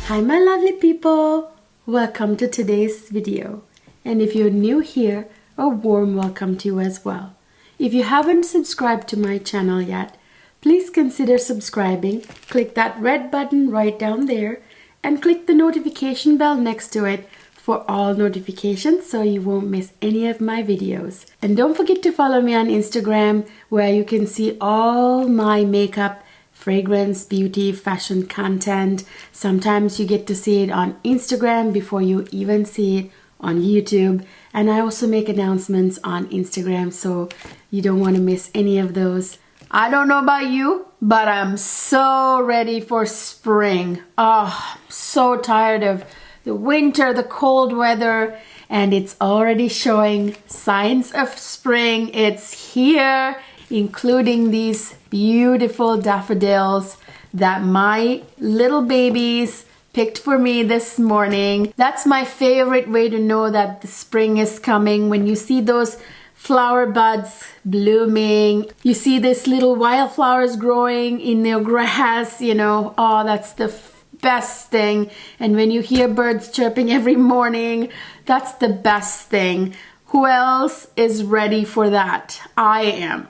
Hi my lovely people, welcome to today's video, and if you're new here, a warm welcome to you as well. If you haven't subscribed to my channel yet, please consider subscribing. Click that red button right down there and click the notification bell next to it for all notifications so you won't miss any of my videos. And don't forget to follow me on Instagram where you can see all my makeup, fragrance, beauty, fashion content. Sometimes you get to see it on Instagram before you even see it on YouTube. And I also make announcements on Instagram, so you don't want to miss any of those. I don't know about you, but I'm so ready for spring. Oh, I'm so tired of the winter, the cold weather, and it's already showing signs of spring. It's here, including these beautiful daffodils that my little babies picked for me this morning. That's my favorite way to know that the spring is coming. When you see those flower buds blooming, you see these little wildflowers growing in your grass, you know, oh, that's the best thing. And when you hear birds chirping every morning, that's the best thing. Who else is ready for that? I am.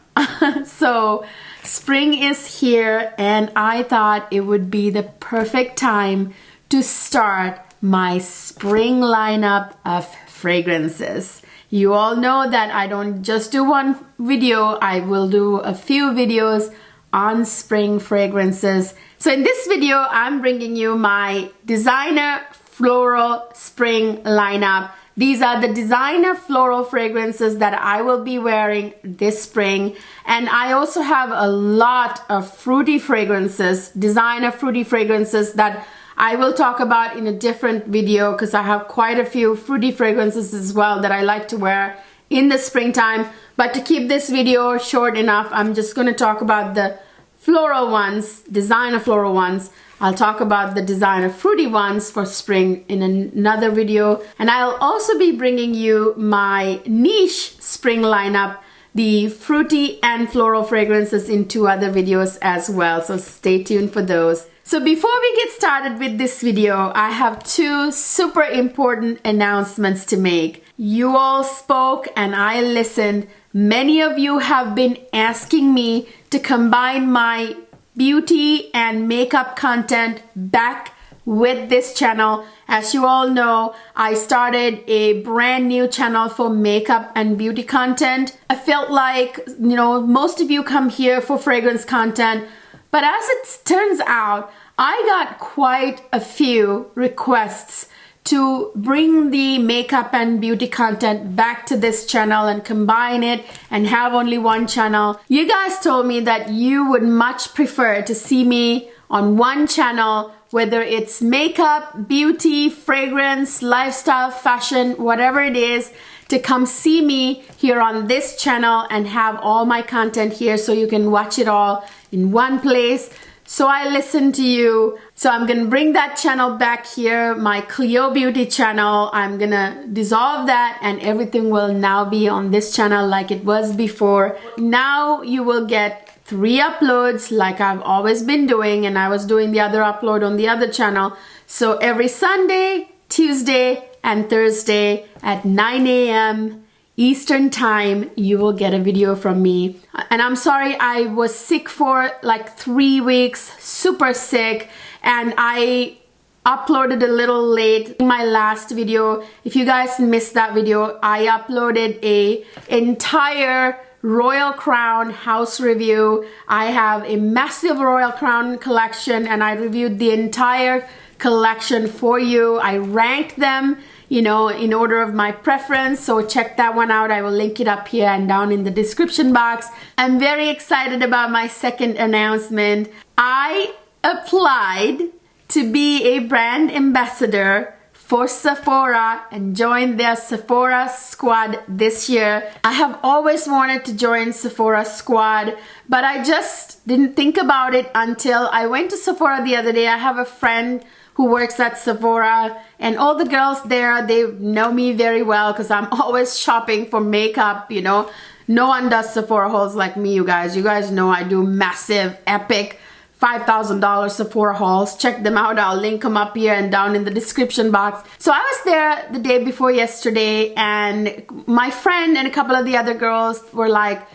So spring is here, and I thought it would be the perfect time to start my spring lineup of fragrances. You all know that I don't just do one video, I will do a few videos on spring fragrances. So in this video, I'm bringing you my designer floral spring lineup. These are the designer floral fragrances that I will be wearing this spring. And I also have a lot of fruity fragrances, designer fruity fragrances that I will talk about in a different video because I have quite a few fruity fragrances as well that I like to wear in the springtime. But to keep this video short enough, I'm just going to talk about the floral ones, designer floral ones. I'll talk about the designer fruity ones for spring in another video. And I'll also be bringing you my niche spring lineup, the fruity and floral fragrances, in 2 other videos as well. So stay tuned for those. So before we get started with this video, I have 2 super important announcements to make. You all spoke and I listened. Many of you have been asking me to combine my beauty and makeup content back with this channel. As you all know, I started a brand new channel for makeup and beauty content. I felt like, you know, most of you come here for fragrance content, but as it turns out, I got quite a few requests to bring the makeup and beauty content back to this channel and combine it and have only one channel. You guys told me that you would much prefer to see me on one channel, whether it's makeup, beauty, fragrance, lifestyle, fashion, whatever it is, to come see me here on this channel and have all my content here so you can watch it all in one place. So I listened to you. So I'm gonna bring that channel back here, my Cleo beauty channel. I'm gonna dissolve that and everything will now be on this channel like it was before. Now you will get 3 uploads like I've always been doing, and I was doing the other upload on the other channel. So every Sunday, Tuesday, and Thursday at 9 a.m. Eastern time, you will get a video from me. And I'm sorry, I was sick for like 3 weeks, super sick, and I uploaded a little late in my last video. If you guys missed that video, I uploaded a entire Royal Crown house review. I have a massive Royal Crown collection and I reviewed the entire collection for you. I ranked them, you know, in order of my preference, so check that one out. I will link it up here and down in the description box. I'm very excited about my second announcement. I applied to be a brand ambassador for Sephora and joined their Sephora Squad this year. I have always wanted to join Sephora Squad, but I just didn't think about it until I went to Sephora the other day. I have a friend who works at Sephora, and all the girls there, they know me very well because I'm always shopping for makeup, you know. No one does Sephora hauls like me, you guys. You guys know I do massive, epic $5,000 Sephora hauls. Check them out. I'll link them up here and down in the description box. So I was there the day before yesterday, and my friend and a couple of the other girls were like,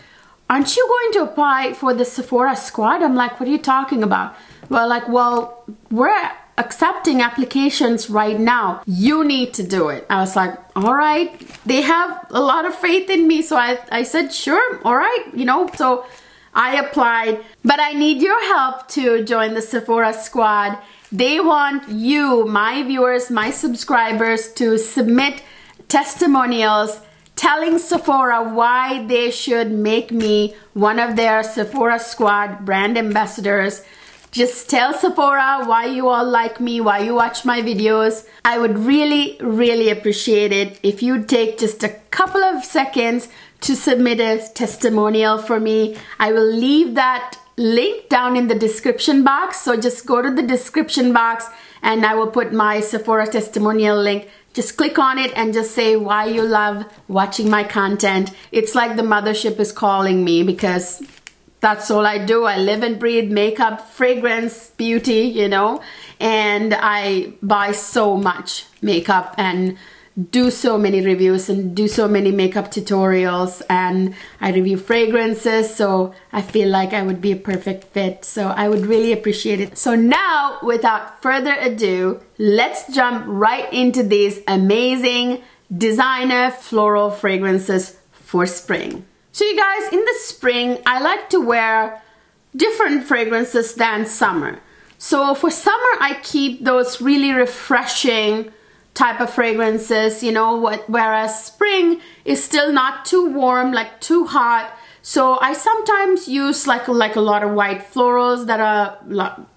aren't you going to apply for the Sephora Squad? I'm like, what are you talking about? Well, like, well, we're accepting applications right now. You need to do it. I was like, all right. They have a lot of faith in me. So I said, sure, all right, you know. So I applied, but I need your help to join the Sephora Squad. They want you, my viewers, my subscribers, to submit testimonials telling Sephora why they should make me one of their Sephora Squad brand ambassadors. Just tell Sephora why you all like me, why you watch my videos. I would really, really appreciate it if you'd take just a couple of seconds to submit a testimonial for me. I will leave that link down in the description box. So just go to the description box and I will put my Sephora testimonial link. Just click on it and just say why you love watching my content. It's like the mothership is calling me, because that's all I do. I live and breathe makeup, fragrance, beauty, you know, and I buy so much makeup and do so many reviews and do so many makeup tutorials, and I review fragrances, so I feel like I would be a perfect fit. So I would really appreciate it. So now, without further ado, let's jump right into these amazing designer floral fragrances for spring. So you guys, in the spring, I like to wear different fragrances than summer. So for summer, I keep those really refreshing type of fragrances, you know, whereas spring is still not too warm, like too hot. So I sometimes use like a lot of white florals that are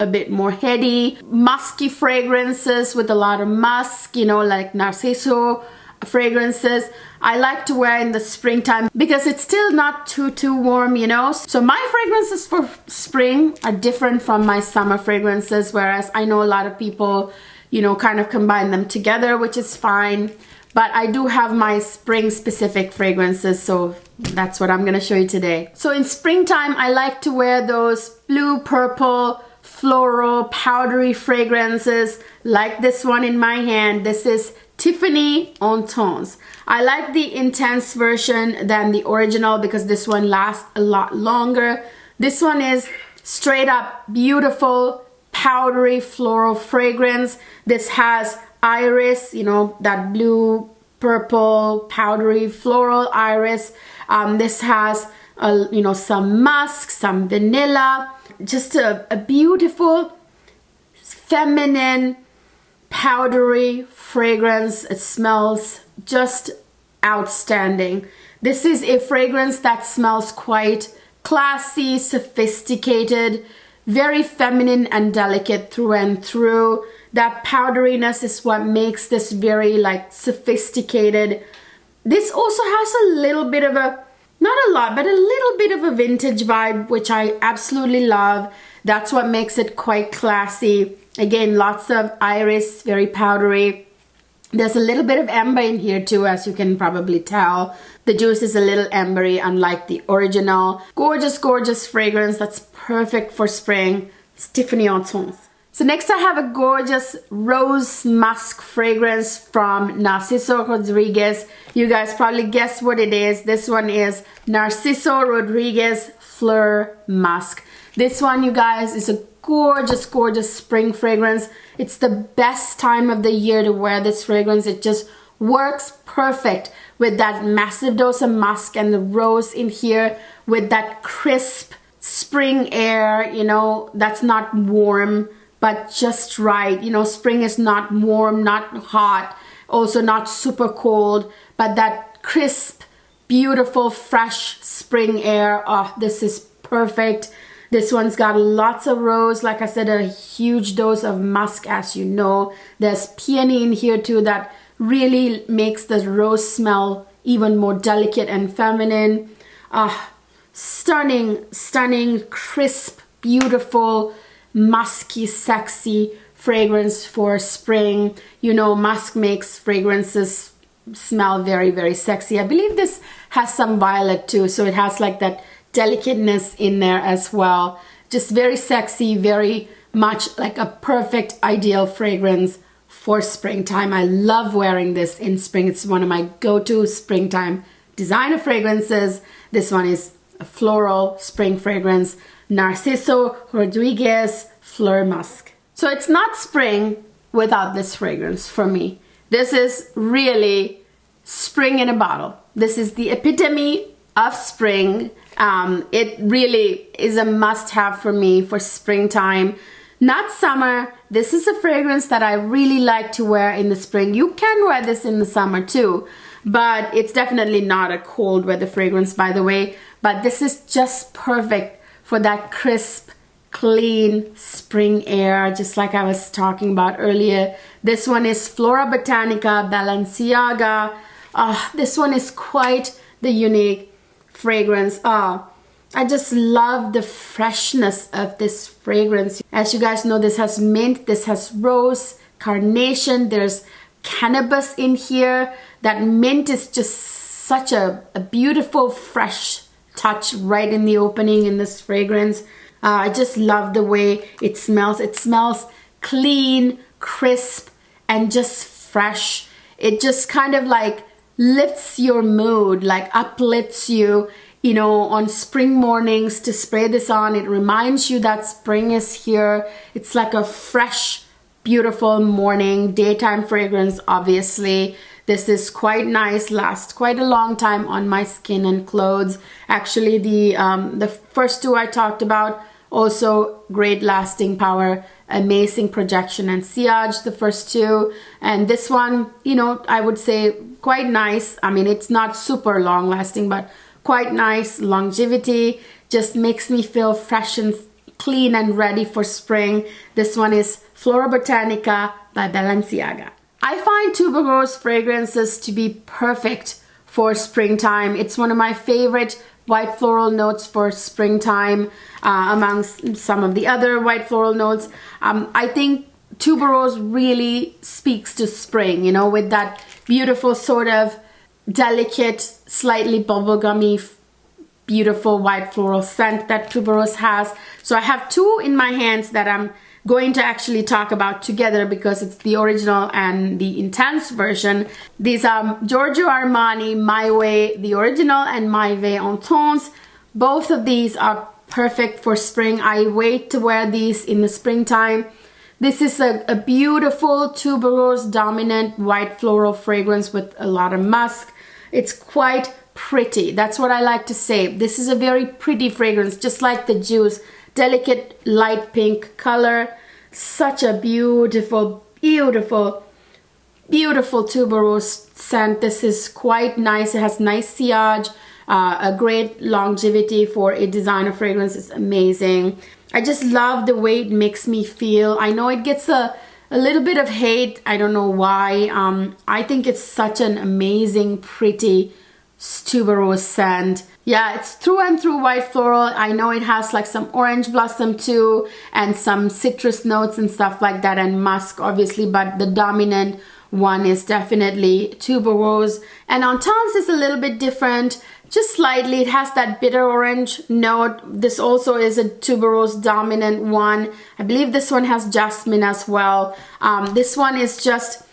a bit more heady, musky fragrances with a lot of musk, you know, like Narciso fragrances. I like to wear in the springtime because it's still not too warm, you know. So my fragrances for spring are different from my summer fragrances, whereas I know a lot of people, you know, kind of combine them together, which is fine. But I do have my spring specific fragrances, so that's what I'm gonna show you today. So in springtime, I like to wear those blue, purple, floral, powdery fragrances like this one in my hand. This is Tiffany On Tones. I like the intense version than the original because this one lasts a lot longer. This one is straight up beautiful, powdery floral fragrance. This has iris, you know, that blue, purple, powdery floral iris. This has, you know, some musk, some vanilla. Just a beautiful, feminine, powdery fragrance. It smells just outstanding. This is a fragrance that smells quite classy, sophisticated, very feminine and delicate through and through. That powderiness is what makes this very like sophisticated. This also has a little bit of a, not a lot, but a little bit of a vintage vibe, which I absolutely love. That's what makes it quite classy. Again, lots of iris, very powdery. There's a little bit of amber in here too, as you can probably tell. The juice is a little ambery, unlike the original. Gorgeous, gorgeous fragrance that's perfect for spring. It's Tiffany On Tones. So next I have a gorgeous rose musk fragrance from Narciso Rodriguez. You guys probably guessed what it is. This one is Narciso Rodriguez Fleur Musk. This one, you guys, is a gorgeous, gorgeous spring fragrance. It's the best time of the year to wear this fragrance. It just works perfect with that massive dose of musk and the rose in here with that crisp spring air, you know, that's not warm, but just right. You know, spring is not warm, not hot, also not super cold, but that crisp, beautiful, fresh spring air. Oh, this is perfect. This one's got lots of rose, like I said, a huge dose of musk, as you know. There's peony in here too that really makes the rose smell even more delicate and feminine. Stunning, stunning, crisp, beautiful, musky, sexy fragrance for spring. You know, musk makes fragrances smell very, very sexy. I believe this has some violet too, so it has like that delicateness in there as well. Just very sexy, very much like a perfect ideal fragrance for springtime. I love wearing this in spring. It's one of my go-to springtime designer fragrances. This one is a floral spring fragrance, Narciso Rodriguez Fleur Musk. So it's not spring without this fragrance for me. This is really spring in a bottle. This is the epitome of spring. It really is a must-have for me for springtime. Not summer. This is a fragrance that I really like to wear in the spring. You can wear this in the summer too, but it's definitely not a cold weather fragrance, by the way. But this is just perfect for that crisp, clean spring air, just like I was talking about earlier. This one is Flora Botanica Balanciaga. This one is quite the unique fragrance. I just love the freshness of this fragrance. As you guys know, this has mint, this has rose, carnation, there's cannabis in here. That mint is just such a beautiful, fresh touch right in the opening in this fragrance. I just love the way it smells. It smells clean, crisp, and just fresh. It just kind of like lifts your mood, like uplifts you. You know, on spring mornings to spray this on, it reminds you that spring is here. It's like a fresh, beautiful morning, daytime fragrance, obviously. This is quite nice, lasts quite a long time on my skin and clothes. Actually, the first two I talked about, also great lasting power, amazing projection and sillage, the first two. And this one, you know, I would say quite nice. I mean, it's not super long lasting, but quite nice longevity. Just makes me feel fresh and clean and ready for spring. This one is Flora Botanica by Balenciaga. I find tuberose fragrances to be perfect for springtime. It's one of my favorite white floral notes for springtime amongst some of the other white floral notes. I think tuberose really speaks to spring, you know, with that beautiful sort of delicate, slightly bubblegummy, beautiful white floral scent that tuberose has. So I have two in my hands that I'm going to actually talk about together because it's the original and the intense version. These are Giorgio Armani My Way, the original, and My Way On Tones. Both of these are perfect for spring. I wait to wear these in the springtime. This is a beautiful tuberose dominant white floral fragrance with a lot of musk. It's quite pretty. That's what I like to say. This is a very pretty fragrance, just like the juice. Delicate light pink color. Such a beautiful, beautiful, beautiful tuberose scent. This is quite nice. It has nice sillage, a great longevity for a designer fragrance. It's amazing. I just love the way it makes me feel. I know it gets a little bit of hate. I don't know why. I think it's such an amazing, pretty tuberose scent. Yeah, it's through and through white floral. I know it has like some orange blossom too and some citrus notes and stuff like that, and musk obviously, but the dominant one is definitely tuberose. And On Tones is a little bit different, just slightly. It has that bitter orange note. This also is a tuberose dominant one. I believe this one has jasmine as well. This one is just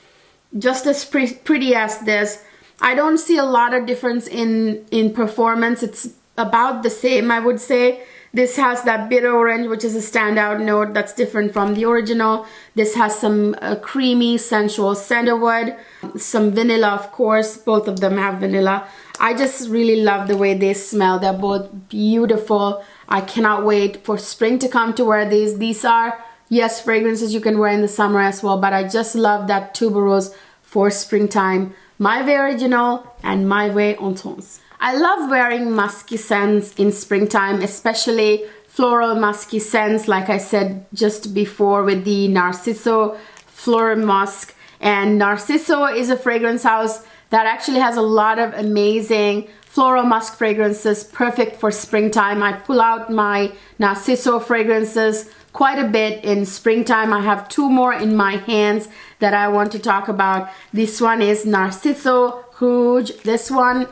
as pretty as this. I don't see a lot of difference in performance. It's about the same, I would say. This has that bitter orange, which is a standout note that's different from the original. This has some creamy, sensual sandalwood, some vanilla, of course. Both of them have vanilla. I just really love the way they smell. They're both beautiful. I cannot wait for spring to come to wear these. These are, yes, fragrances you can wear in the summer as well, but I just love that tuberose for springtime. My Way Original and My Way On Tones. I love wearing musky scents in springtime, especially floral musky scents, like I said just before with the Narciso Fleur Musk. And Narciso is a fragrance house that actually has a lot of amazing floral musk fragrances, perfect for springtime. I pull out my Narciso fragrances quite a bit in springtime. I have two more in my hands that I want to talk about. This one is Narciso Rouge. This one,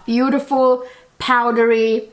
beautiful, powdery,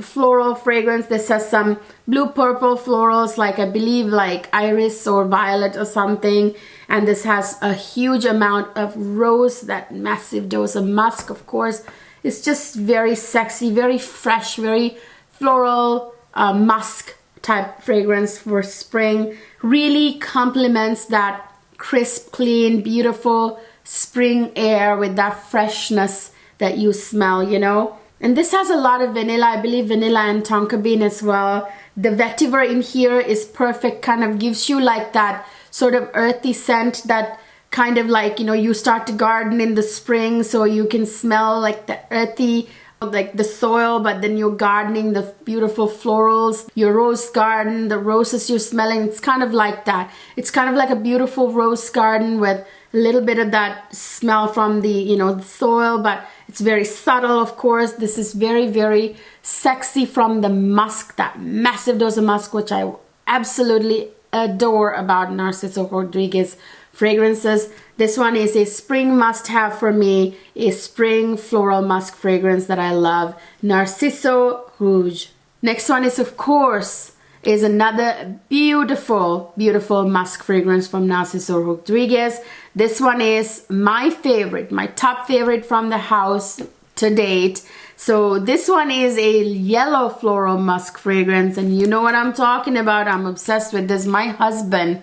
floral fragrance. This has some blue purple florals, like I believe like iris or violet or something. And this has a huge amount of rose, that massive dose of musk, of course. It's just very sexy, very fresh, very floral musk type fragrance for spring. Really complements that crisp, clean, beautiful spring air with that freshness that you smell, you know. And this has a lot of vanilla, I believe vanilla and tonka bean as well. The vetiver in here is perfect, kind of gives you like that sort of earthy scent that kind of like, you know, you start to garden in the spring, so you can smell like the earthy, like the soil, but then you're gardening the beautiful florals, your rose garden, the roses you're smelling. It's kind of like that. It's kind of like a beautiful rose garden with a little bit of that smell from the, you know, the soil, but it's very subtle, of course. This is very, very sexy from the musk, that massive dose of musk, which I absolutely adore about Narciso Rodriguez fragrances. This one is a spring must-have for me, a spring floral musk fragrance that I love, Narciso Rouge. Next one is, of course, is another beautiful, beautiful musk fragrance from Narciso Rodriguez. This one is my favorite, my top favorite from the house to date. So this one is a yellow floral musk fragrance, and you know what I'm talking about. I'm obsessed with this. My husband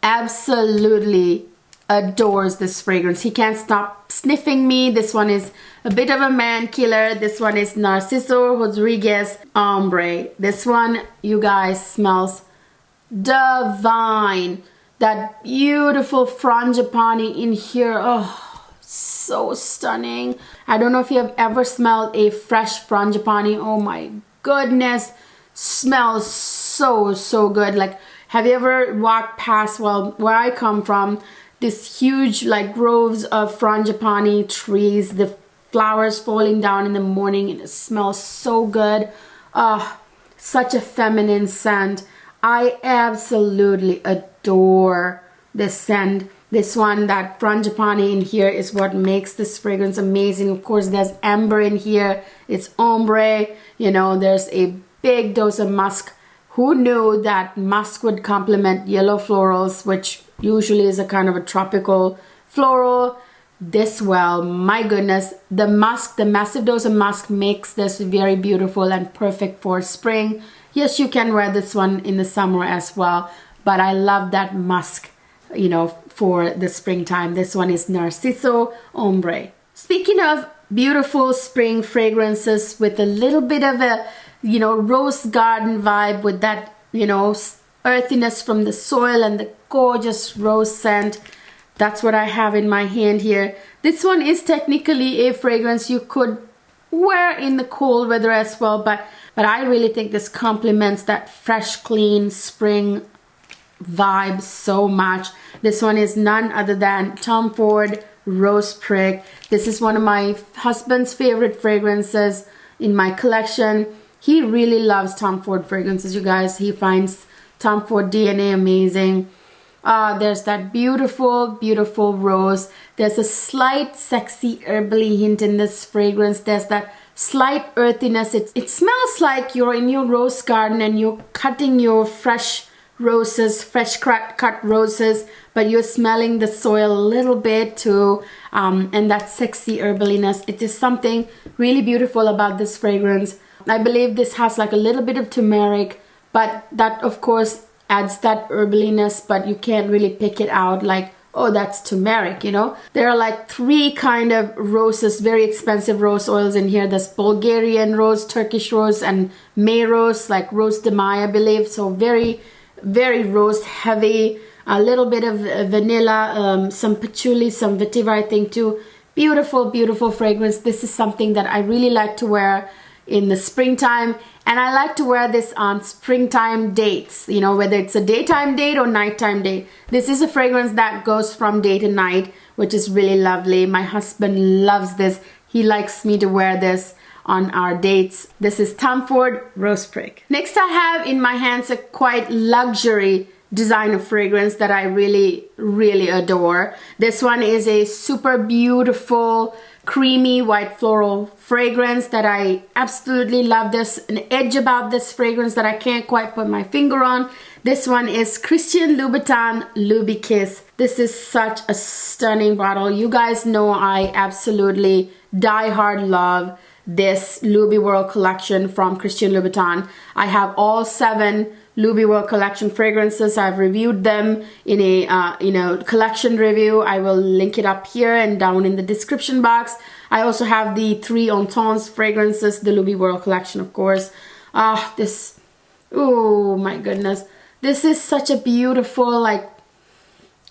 absolutely adores this fragrance. He can't stop sniffing me. This one is a bit of a man killer. This one is Narciso Rodriguez Ombre. This one, you guys, smells divine. That beautiful frangipani in here. Oh, so stunning. I don't know if you have ever smelled a fresh frangipani. Oh my goodness. Smells so, so good. Like, have you ever walked past, well, where I come from, this huge like groves of frangipani trees, the flowers falling down in the morning, and it smells so good. Such a feminine scent. I absolutely adore this scent. This one, that frangipani in here is what makes this fragrance amazing. Of course, there's amber in here. It's ombre. You know, there's a big dose of musk. Who knew that musk would complement yellow florals, which usually is a kind of a tropical floral, this well? My goodness, the musk, the massive dose of musk makes this very beautiful and perfect for spring. Yes, you can wear this one in the summer as well, but I love that musk, you know, for the springtime. This one is Narciso Ombre. Speaking of beautiful spring fragrances with a little bit of a, you know, rose garden vibe with that, you know, earthiness from the soil and the gorgeous rose scent. That's what I have in my hand here. This one is technically a fragrance you could wear in the cold weather as well, but I really think this complements that fresh, clean spring vibe so much. This one is none other than Tom Ford Rose Prick. This is one of my husband's favorite fragrances in my collection. He really loves Tom Ford fragrances, you guys. He finds Tom Ford DNA amazing. There's that beautiful, beautiful rose. There's a slight sexy herbally hint in this fragrance. There's that slight earthiness. It smells like you're in your rose garden and you're cutting your fresh roses, fresh cut roses, but you're smelling the soil a little bit too, and that sexy herbaliness. It is something really beautiful about this fragrance. I believe this has like a little bit of turmeric, but that of course adds that herbaliness, but you can't really pick it out like, oh, that's turmeric, you know. There are like three kind of roses, very expensive rose oils in here. There's Bulgarian rose, Turkish rose, and May rose, like Rose de Mai, I believe. So very, very rose heavy. A little bit of vanilla, some patchouli, some vetiver, I think too. Beautiful, beautiful fragrance. This is something that I really like to wear in the springtime, and I like to wear this on springtime dates, you know, whether it's a daytime date or nighttime date. This is a fragrance that goes from day to night, which is really lovely. My husband loves this. He likes me to wear this on our dates. This is Tom Ford Rose Prick. Next, I have in my hands a quite luxury designer fragrance that I really, really adore. This one is a super beautiful creamy white floral fragrance that I absolutely love. There's an edge about this fragrance that I can't quite put my finger on. This one is Christian Louboutin Looby Kiss. This is such a stunning bottle. You guys know I absolutely die hard love this Looby World collection from Christian Louboutin. I have all 7 Looby World collection fragrances. I've reviewed them in a collection review. I will link it up here and down in the description box. I also have the 3 On Tones fragrances, the Looby World collection, of course. Oh my goodness, this is such a beautiful, like,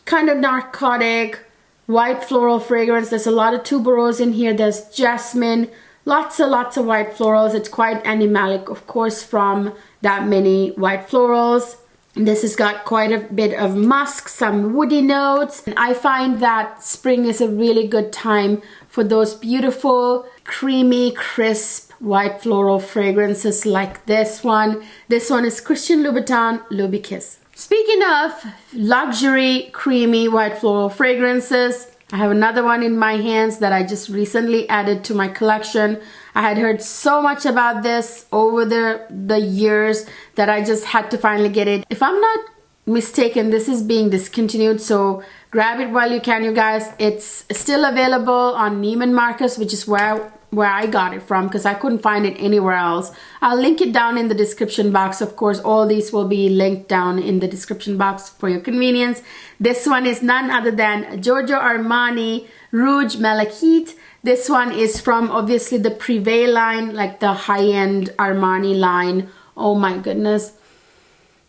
kind of narcotic white floral fragrance. There's a lot of tuberose in here. There's jasmine, lots of white florals. It's quite animalic, of course, from that many white florals. This has got quite a bit of musk, some woody notes. And I find that spring is a really good time for those beautiful, creamy, crisp white floral fragrances like this one. This one is Christian Louboutin Looby Kiss. Speaking of luxury, creamy white floral fragrances, I have another one in my hands that I just recently added to my collection. I had heard so much about this over the years that I just had to finally get it. If I'm not mistaken, this is being discontinued, so grab it while you can, you guys. It's still available on Neiman Marcus, which is where I got it from, because I couldn't find it anywhere else. I'll link it down in the description box. Of course, all these will be linked down in the description box for your convenience. This one is none other than Giorgio Armani Rouge Malaque. This one is from obviously the Privé line, like the high-end Armani line. Oh my goodness.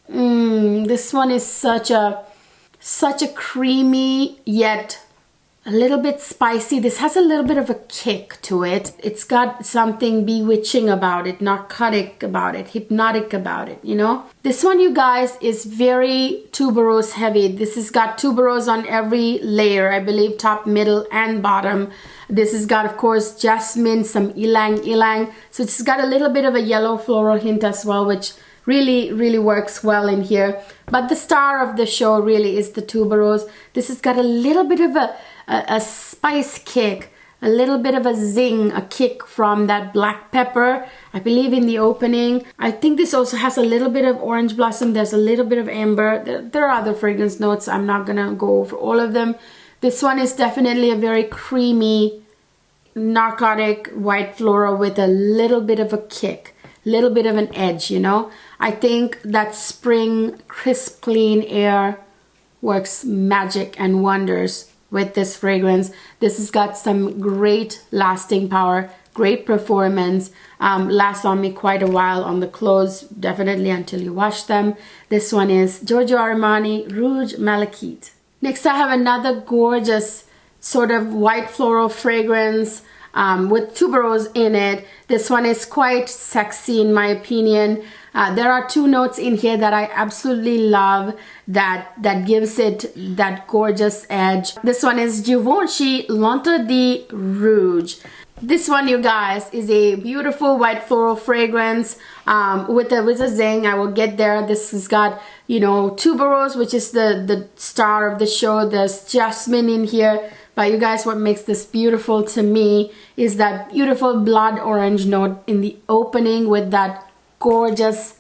This one is such a creamy yet a little bit spicy. This has a little bit of a kick to it. It's got something bewitching about it, narcotic about it, hypnotic about it, you know? This one, you guys, is very tuberose heavy. This has got tuberose on every layer, I believe, top, middle, and bottom. This has got, of course, jasmine, some ylang. So it's got a little bit of a yellow floral hint as well, which really works well in here. But the star of the show really is the tuberose. This has got a little bit of a spice kick, a little bit of a zing, a kick from that black pepper, I believe, in the opening. I think this also has a little bit of orange blossom. There's a little bit of amber. There are other fragrance notes. I'm not gonna go over all of them. This one is definitely a very creamy, narcotic white floral with a little bit of a kick, little bit of an edge, you know? I think that spring, crisp, clean air works magic and wonders with this fragrance. This has got some great lasting power, great performance, lasts on me quite a while on the clothes, definitely until you wash them. This one is Giorgio Armani Rouge Malaque. Next, I have another gorgeous sort of white floral fragrance with tuberose in it. This one is quite sexy in my opinion. There are 2 notes in here that I absolutely love that gives it that gorgeous edge. This one is Givenchy L'Entre de Rouge. This one, you guys, is a beautiful white floral fragrance with a zing. I will get there. This has got, you know, tuberose, which is the star of the show. There's jasmine in here. But you guys, what makes this beautiful to me is that beautiful blood orange note in the opening with that gorgeous,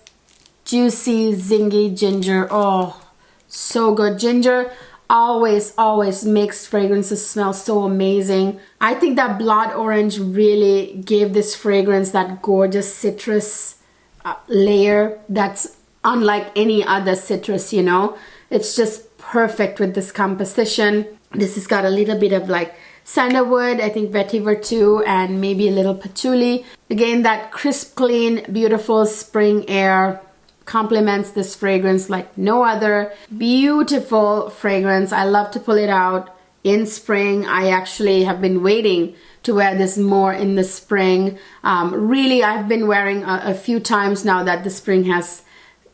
juicy, zingy ginger. Oh, so good. Ginger always makes fragrances smell so amazing. I think that blood orange really gave this fragrance that gorgeous citrus layer that's unlike any other citrus, you know. It's just perfect with this composition. This has got a little bit of like sandalwood, I think vetiver too, and maybe a little patchouli. Again, that crisp, clean, beautiful spring air complements this fragrance like no other. Beautiful fragrance. I love to pull it out in spring. I actually have been waiting to wear this more in the spring. Really, I've been wearing a few times now that the spring has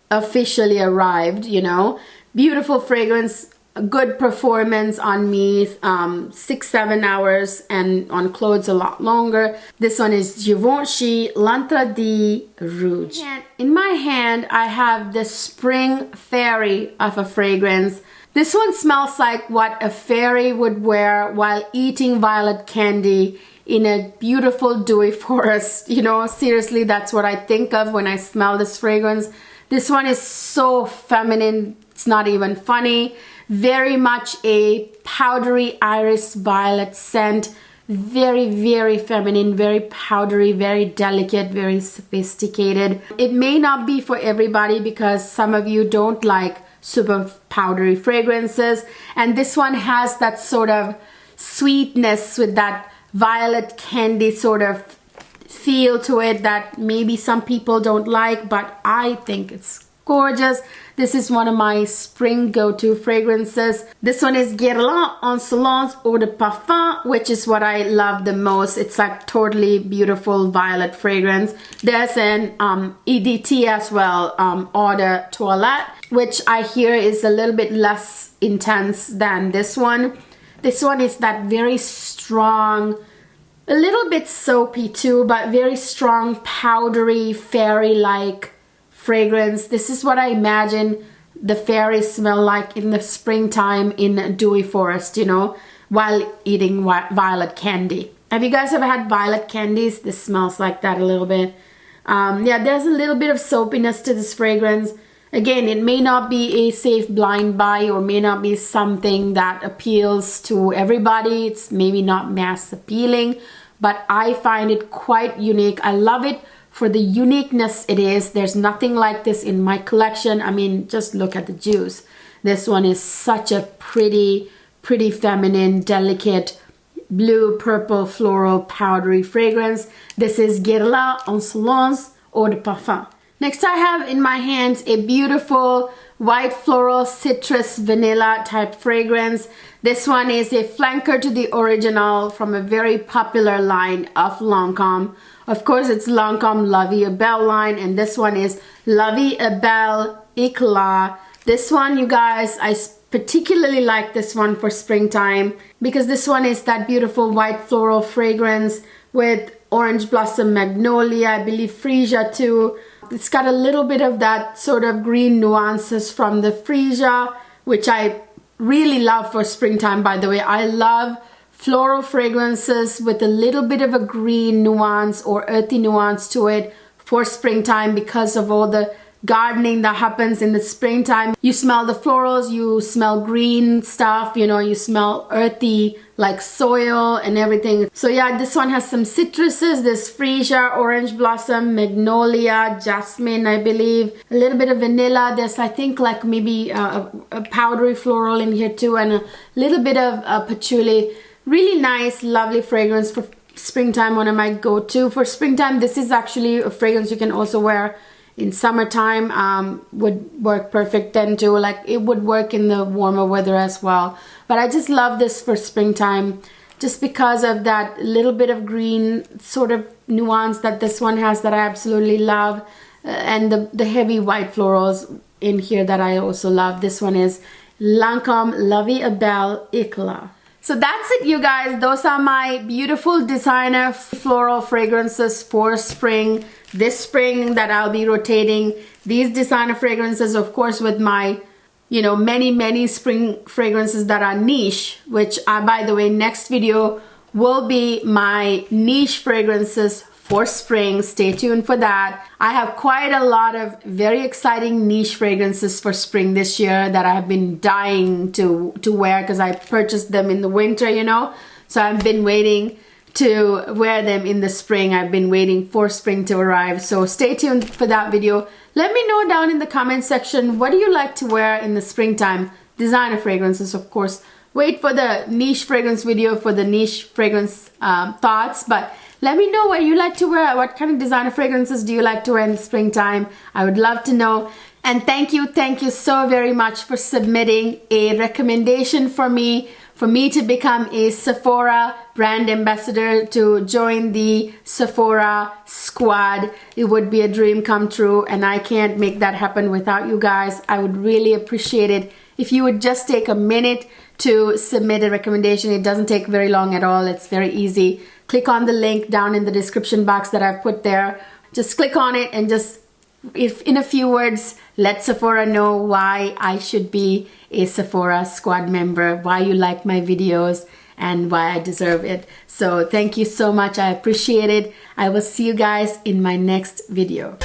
officially arrived, you know. Beautiful fragrance. Good performance on me, 6-7 hours, and on clothes a lot longer. This one is Givenchy L'Entre de Rouge. In my hand, I have the Spring Fairy of a fragrance. This one smells like what a fairy would wear while eating violet candy in a beautiful dewy forest. You know, seriously, that's what I think of when I smell this fragrance. This one is so feminine, it's not even funny. Very much a powdery iris violet scent. Very, very feminine, very powdery, very delicate, very sophisticated. It may not be for everybody because some of you don't like super powdery fragrances, and this one has that sort of sweetness with that violet candy sort of feel to it that maybe some people don't like, but I think it's gorgeous. This is one of my spring go-to fragrances. This one is Guerlain en Ceylon Eau de Parfum, which is what I love the most. It's like totally beautiful violet fragrance. There's an EDT as well, Eau de Toilette, which I hear is a little bit less intense than this one. This one is that very strong, a little bit soapy too, but very strong, powdery, fairy-like fragrance. This is what I imagine the fairies smell like in the springtime in a dewy forest, you know, while eating violet candy. Have you guys ever had violet candies? This smells like that a little bit. Yeah, there's a little bit of soapiness to this fragrance. Again, it may not be a safe blind buy or may not be something that appeals to everybody. It's maybe not mass appealing, but I find it quite unique. I love it for the uniqueness it is. There's nothing like this in my collection. I mean, just look at the juice. This one is such a pretty feminine, delicate, blue, purple, floral, powdery fragrance. This is Guerlain en Ceylon Eau de Parfum. Next, I have in my hands a beautiful white floral citrus vanilla type fragrance. This one is a flanker to the original from a very popular line of Lancome. Of course, it's Lancome La Vie est Belle line, and this one is La Vie est Belle Éclat. This one, you guys, I particularly like this one for springtime because this one is that beautiful white floral fragrance with orange blossom magnolia, I believe freesia too. It's got a little bit of that sort of green nuances from the freesia, which I really love for springtime, by the way. I love floral fragrances with a little bit of a green nuance or earthy nuance to it for springtime because of all the gardening that happens in the springtime. You smell the florals, you smell green stuff, you know, you smell earthy like soil and everything. So yeah, this one has some citruses. There's freesia, orange blossom, magnolia, jasmine, I believe. A little bit of vanilla. There's, I think, like maybe a powdery floral in here too, and a little bit of patchouli. Really nice, lovely fragrance for springtime. One of my go-to for springtime. This is actually a fragrance you can also wear in summertime. Would work perfect then too. Like it would work in the warmer weather as well. But I just love this for springtime just because of that little bit of green sort of nuance that this one has that I absolutely love. And the heavy white florals in here that I also love. This one is Lancome La Vie est Belle Éclat. So that's it, you guys. Those are my beautiful designer floral fragrances for spring. This spring that I'll be rotating these designer fragrances, of course, with my, you know, many spring fragrances that are niche, which by the way, next video will be my niche fragrances for spring. Stay tuned for that. I have quite a lot of very exciting niche fragrances for spring this year that I've been dying to wear because I purchased them in the winter, you know. So I've been waiting to wear them in the spring. I've been waiting for spring to arrive. So stay tuned for that video. Let me know down in the comment section, what do you like to wear in the springtime? Designer fragrances, of course. Wait for the niche fragrance video for the niche fragrance thoughts, but let me know what you like to wear. What kind of designer fragrances do you like to wear in the springtime? I would love to know. And thank you so very much for submitting a recommendation for me to become a Sephora brand ambassador, to join the Sephora Squad. It would be a dream come true, and I can't make that happen without you guys. I would really appreciate it if you would just take a minute to submit a recommendation. It doesn't take very long at all. It's very easy. Click on the link down in the description box that I've put there. Just click on it and just, if in a few words, let Sephora know why I should be a Sephora Squad member, why you like my videos, and why I deserve it. So thank you so much. I appreciate it. I will see you guys in my next video.